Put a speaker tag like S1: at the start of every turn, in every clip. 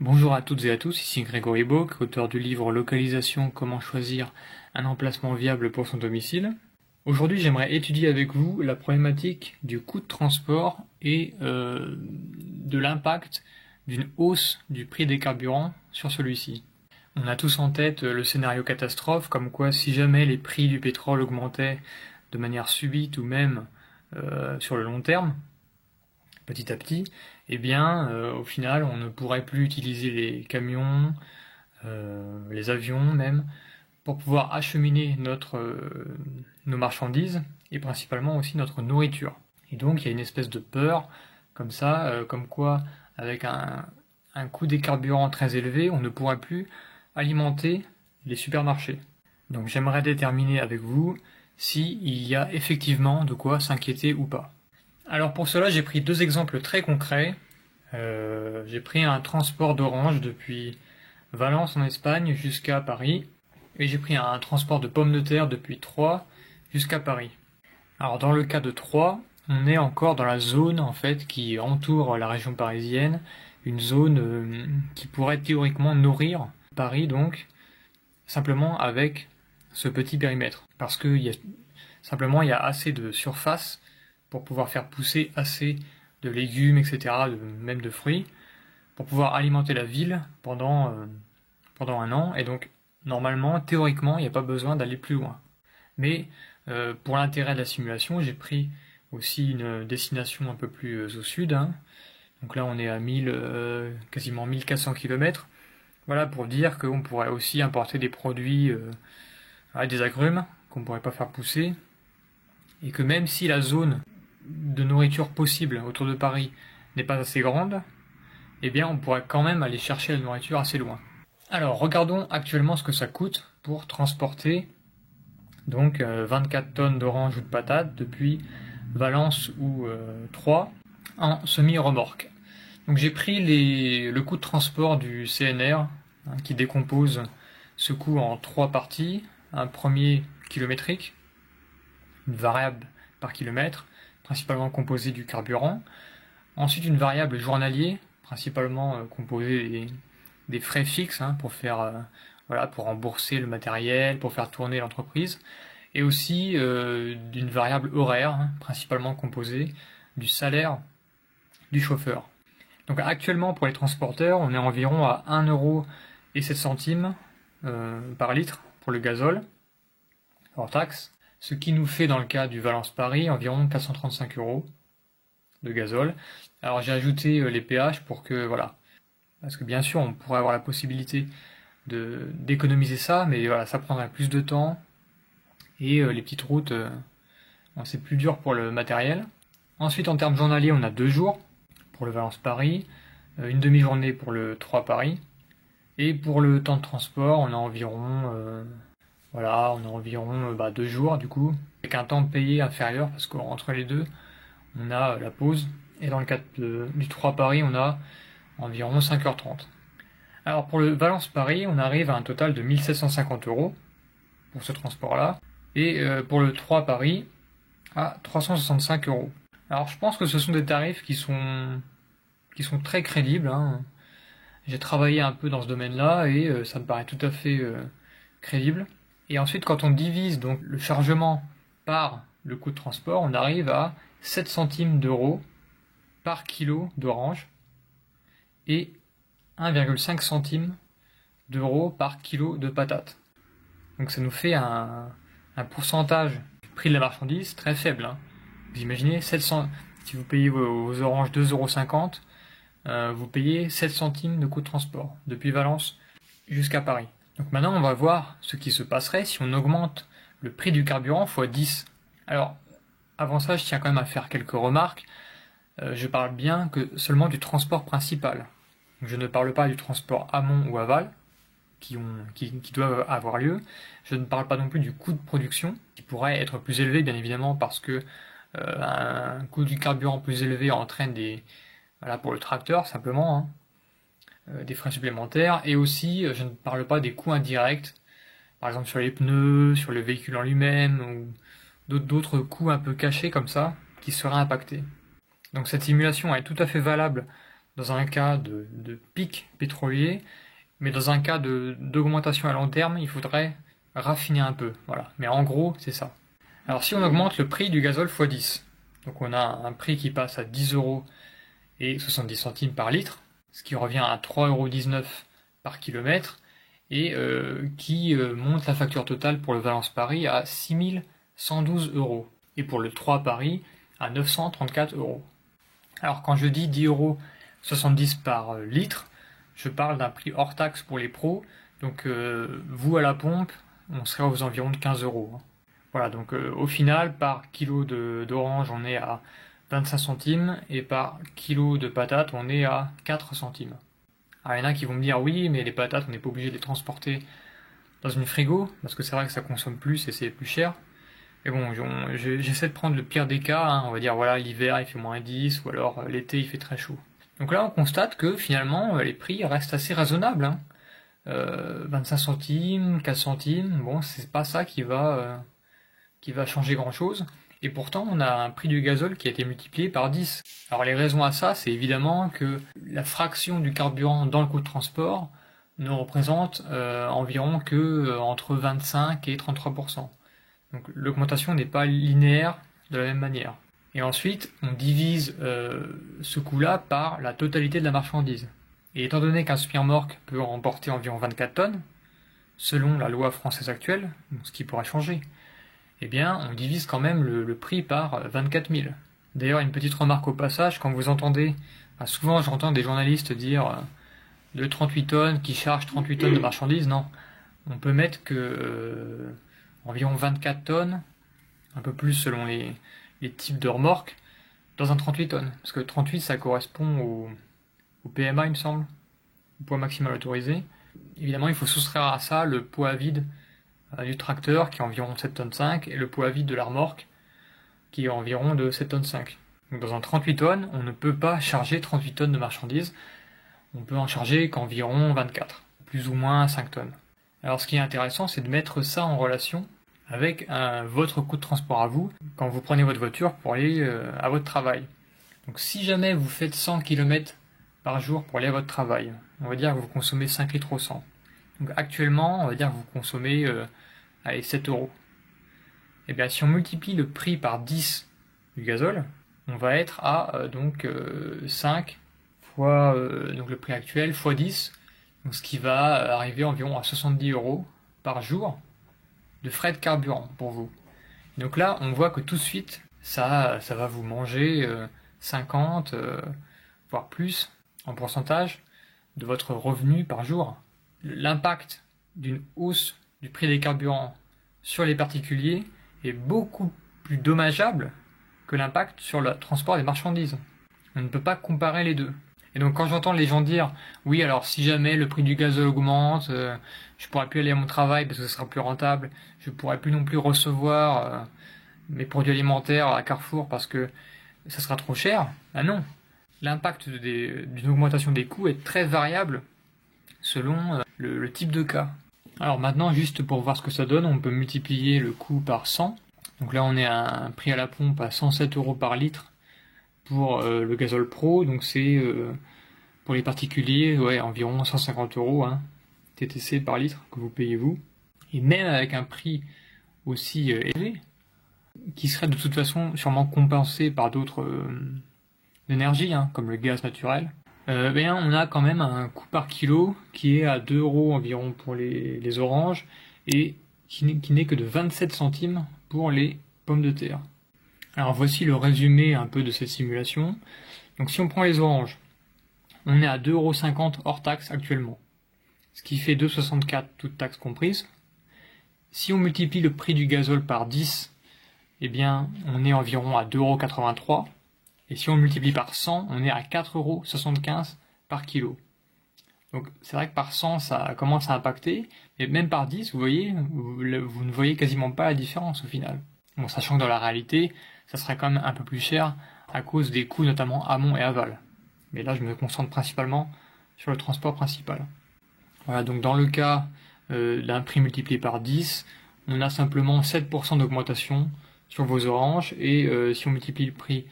S1: Bonjour à toutes et à tous, ici Grégory Bock, auteur du livre Localisation, comment choisir un emplacement viable pour son domicile. Aujourd'hui, j'aimerais étudier avec vous la problématique du coût de transport et de l'impact d'une hausse du prix des carburants sur celui-ci. On a tous en tête le scénario catastrophe, comme quoi si jamais les prix du pétrole augmentaient de manière subite ou même sur le long terme, petit à petit, eh bien, au final, on ne pourrait plus utiliser les camions, les avions même, pour pouvoir acheminer nos marchandises et principalement aussi notre nourriture. Et donc, il y a une espèce de peur, comme ça, comme quoi, avec un coût des carburants très élevé, on ne pourrait plus alimenter les supermarchés. Donc, j'aimerais déterminer avec vous s'il y a effectivement de quoi s'inquiéter ou pas. Alors pour cela, j'ai pris deux exemples très concrets. J'ai pris un transport d'orange depuis Valence en Espagne jusqu'à Paris, et j'ai pris un transport de pommes de terre depuis Troyes jusqu'à Paris. Alors dans le cas de Troyes, on est encore dans la zone en fait qui entoure la région parisienne, une zone qui pourrait théoriquement nourrir Paris donc simplement avec ce petit périmètre, parce que il y a assez de surface pour pouvoir faire pousser assez de légumes, etc., même de fruits, pour pouvoir alimenter la ville pendant un an. Et donc, normalement, théoriquement, il n'y a pas besoin d'aller plus loin. Mais pour l'intérêt de la simulation, j'ai pris aussi une destination un peu plus au sud. Donc là, on est à quasiment 1400 km. Voilà, pour dire qu'on pourrait aussi importer des produits, des agrumes, qu'on ne pourrait pas faire pousser. Et que même si la zone de nourriture possible autour de Paris n'est pas assez grande, eh bien on pourrait quand même aller chercher la nourriture assez loin. Alors regardons actuellement ce que ça coûte pour transporter donc 24 tonnes d'oranges ou de patates depuis Valence ou Troyes en semi-remorque. Donc j'ai pris le coût de transport du CNR qui décompose ce coût en trois parties. Un premier kilométrique, une variable par kilomètre, principalement composée du carburant. Ensuite, une variable journalier, principalement composée des frais fixes pour faire, pour rembourser le matériel, pour faire tourner l'entreprise. Et aussi d'une variable horaire, principalement composée du salaire du chauffeur. Donc actuellement, pour les transporteurs, on est environ à 1,07 € par litre pour le gazole, hors taxe. Ce qui nous fait, dans le cas du Valence-Paris, environ 435 € de gazole. Alors j'ai ajouté les péages pour que, parce que bien sûr on pourrait avoir la possibilité d'économiser ça, mais voilà, ça prendrait plus de temps, et les petites routes, c'est plus dur pour le matériel. Ensuite, en termes journaliers, on a 2 jours pour le Valence-Paris, une demi-journée pour le Troyes-Paris, et pour le temps de transport, on a environ 2 jours du coup, avec un temps payé inférieur, parce qu'entre les deux, on a la pause, et dans le cas du Troyes-Paris, on a environ 5h30. Alors pour le Valence-Paris, on arrive à un total de 1750 € pour ce transport-là, et pour le Troyes-Paris, à 365 €. Alors je pense que ce sont des tarifs qui sont très crédibles. J'ai travaillé un peu dans ce domaine-là, et ça me paraît tout à fait crédible. Et ensuite, quand on divise donc le chargement par le coût de transport, on arrive à 7 centimes d'euros par kilo d'orange et 1,5 centime d'euros par kilo de patates. Donc ça nous fait un pourcentage du prix de la marchandise très faible. Vous imaginez, si vous payez vos oranges 2,50 €, vous payez 7 centimes de coût de transport depuis Valence jusqu'à Paris. Donc maintenant, on va voir ce qui se passerait si on augmente le prix du carburant x 10. Alors, avant ça, je tiens quand même à faire quelques remarques. Je parle bien que seulement du transport principal. Donc, je ne parle pas du transport amont ou aval, qui doivent avoir lieu. Je ne parle pas non plus du coût de production, qui pourrait être plus élevé, bien évidemment, parce que un coût du carburant plus élevé entraîne pour le tracteur, simplement, des frais supplémentaires, et aussi je ne parle pas des coûts indirects, par exemple sur les pneus, sur le véhicule en lui-même, ou d'autres coûts un peu cachés comme ça, qui seraient impactés. Donc cette simulation est tout à fait valable dans un cas de pic pétrolier, mais dans un cas d'augmentation à long terme, il faudrait raffiner un peu. Voilà. Mais en gros, c'est ça. Alors si on augmente le prix du gazole x 10, donc on a un prix qui passe à 10 euros et 70 centimes par litre, ce qui revient à 3,19 € par kilomètre, et qui monte la facture totale pour le Valence Paris à 6 112 €, et pour le 3 Paris à 934 €. Alors quand je dis 10,70 € par litre, je parle d'un prix hors taxe pour les pros, donc vous à la pompe, on serait aux environs de 15 €. Voilà, donc au final, par kilo d'orange, on est à 25 centimes, et par kilo de patates, on est à 4 centimes. Alors il y en a qui vont me dire, oui, mais les patates, on n'est pas obligé de les transporter dans une frigo, parce que c'est vrai que ça consomme plus et c'est plus cher. Mais bon, j'essaie de prendre le pire des cas, hein. On va dire, voilà, l'hiver il fait -10, ou alors l'été il fait très chaud. Donc là, on constate que finalement, les prix restent assez raisonnables, hein. 25 centimes, 4 centimes, bon, c'est pas ça qui va changer grand-chose. Et pourtant, on a un prix du gazole qui a été multiplié par 10. Alors les raisons à ça, c'est évidemment que la fraction du carburant dans le coût de transport ne représente environ que entre 25 et 33%. Donc l'augmentation n'est pas linéaire de la même manière. Et ensuite, on divise ce coût-là par la totalité de la marchandise. Et étant donné qu'un remorque peut emporter environ 24 tonnes, selon la loi française actuelle, ce qui pourrait changer, eh bien, on divise quand même le prix par 24 000. D'ailleurs, une petite remarque au passage, quand vous entendez, souvent j'entends des journalistes dire de 38 tonnes, qui chargent 38 tonnes de marchandises, non. On peut mettre que environ 24 tonnes, un peu plus selon les types de remorques, dans un 38 tonnes. Parce que 38, ça correspond au PMA, il me semble, au poids maximal autorisé. Évidemment, il faut soustraire à ça le poids à vide du tracteur qui est environ 7 tonnes 5 et le poids à vide de la remorque qui est environ de 7 tonnes 5. Donc dans un 38 tonnes, on ne peut pas charger 38 tonnes de marchandises, on peut en charger qu'environ 24, plus ou moins 5 tonnes. Alors ce qui est intéressant, c'est de mettre ça en relation avec votre coût de transport à vous quand vous prenez votre voiture pour aller à votre travail. Donc si jamais vous faites 100 km par jour pour aller à votre travail, on va dire que vous consommez 5 litres au 100. Donc actuellement, on va dire que vous consommez 7 €. Et bien si on multiplie le prix par 10 du gazole, on va être à 5 fois donc le prix actuel fois 10, donc ce qui va arriver environ à 70 € par jour de frais de carburant pour vous. Donc là, on voit que tout de suite, ça va vous manger 50, voire plus en pourcentage de votre revenu par jour. L'impact d'une hausse du prix des carburants sur les particuliers est beaucoup plus dommageable que l'impact sur le transport des marchandises. On ne peut pas comparer les deux. Et donc quand j'entends les gens dire « Oui, alors si jamais le prix du gazole augmente, je pourrai plus aller à mon travail parce que ce sera plus rentable, je pourrai plus non plus recevoir mes produits alimentaires à Carrefour parce que ça sera trop cher », ben non. L'impact d'une augmentation des coûts est très variable selon le type de cas. Alors maintenant, juste pour voir ce que ça donne, on peut multiplier le coût par 100. Donc là, on est à un prix à la pompe à 107 € par litre pour le gazole pro. Donc c'est pour les particuliers, environ 150 € TTC par litre que vous payez vous. Et même avec un prix aussi élevé, qui serait de toute façon sûrement compensé par d'autres énergies, comme le gaz naturel, on a quand même un coût par kilo qui est à 2 € environ pour les oranges et qui n'est que de 27 centimes pour les pommes de terre. Alors voici le résumé un peu de cette simulation. Donc si on prend les oranges, on est à 2,50 € hors taxe actuellement, ce qui fait 2,64 € toutes taxes comprises. Si on multiplie le prix du gazole par 10, eh bien on est environ à 2,83 €. Et si on multiplie par 100, on est à 4,75 € par kilo. Donc c'est vrai que par 100, ça commence à impacter, mais même par 10, vous voyez, vous ne voyez quasiment pas la différence au final. Bon, sachant que dans la réalité, ça serait quand même un peu plus cher à cause des coûts notamment amont et aval. Mais là, je me concentre principalement sur le transport principal. Voilà, donc dans le cas d'un prix multiplié par 10, on a simplement 7% d'augmentation sur vos oranges, et si on multiplie le prix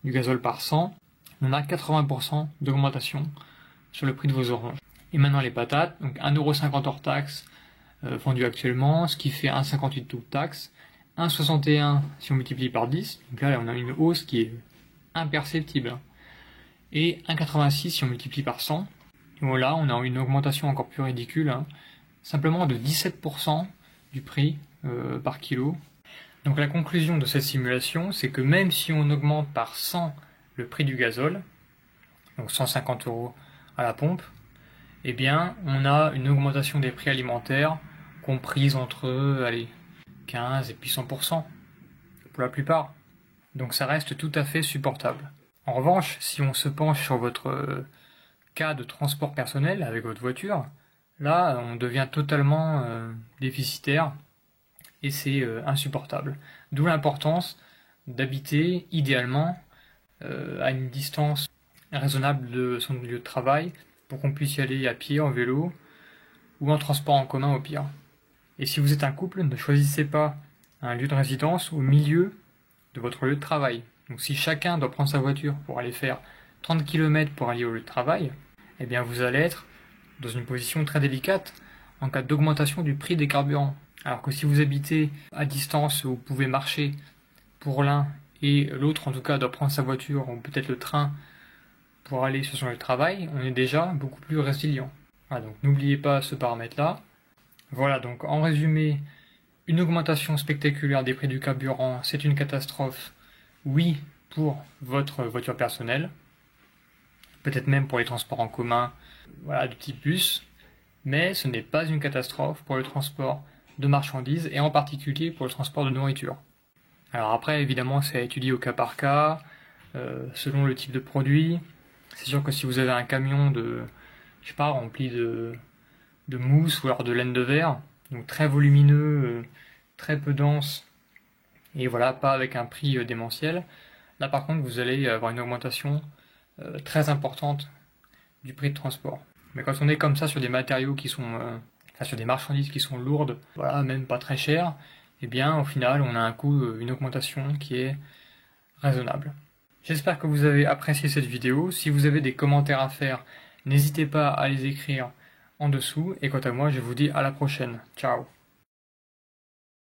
S1: du gazole par 100, on a 80% d'augmentation sur le prix de vos oranges. Et maintenant les patates, donc 1,50€ hors taxe vendu actuellement, ce qui fait 1,58€ toute taxe, 1,61€ si on multiplie par 10, donc là on a une hausse qui est imperceptible, et 1,86€ si on multiplie par 100, et voilà on a une augmentation encore plus ridicule, simplement de 17% du prix par kilo. Donc la conclusion de cette simulation, c'est que même si on augmente par 100 le prix du gazole, donc 150€ à la pompe, eh bien on a une augmentation des prix alimentaires comprise entre 15 et puis 100% pour la plupart. Donc ça reste tout à fait supportable. En revanche, si on se penche sur votre cas de transport personnel avec votre voiture, là on devient totalement déficitaire et c'est insupportable. D'où l'importance d'habiter idéalement à une distance raisonnable de son lieu de travail pour qu'on puisse y aller à pied, en vélo ou en transport en commun au pire. Et si vous êtes un couple, ne choisissez pas un lieu de résidence au milieu de votre lieu de travail. Donc si chacun doit prendre sa voiture pour aller faire 30 km pour aller au lieu de travail, eh bien vous allez être dans une position très délicate en cas d'augmentation du prix des carburants. Alors que si vous habitez à distance où vous pouvez marcher pour l'un et l'autre en tout cas doit prendre sa voiture ou peut-être le train pour aller sur son lieu de travail, on est déjà beaucoup plus résilient. Voilà, donc n'oubliez pas ce paramètre-là. Voilà, donc en résumé, une augmentation spectaculaire des prix du carburant, c'est une catastrophe, oui, pour votre voiture personnelle, peut-être même pour les transports en commun, voilà, de type bus, mais ce n'est pas une catastrophe pour le transport de marchandises et en particulier pour le transport de nourriture. Alors après, évidemment, c'est à étudier au cas par cas, selon le type de produit. C'est sûr que si vous avez un camion rempli de mousse ou alors de laine de verre, donc très volumineux, très peu dense, et voilà, pas avec un prix démentiel, là par contre vous allez avoir une augmentation très importante du prix de transport. Mais quand on est comme ça sur des matériaux qui sont, sur des marchandises qui sont lourdes, voilà, même pas très chères, eh bien au final on a un coût, une augmentation qui est raisonnable. J'espère que vous avez apprécié cette vidéo. Si vous avez des commentaires à faire, n'hésitez pas à les écrire en dessous. Et quant à moi, je vous dis à la prochaine. Ciao.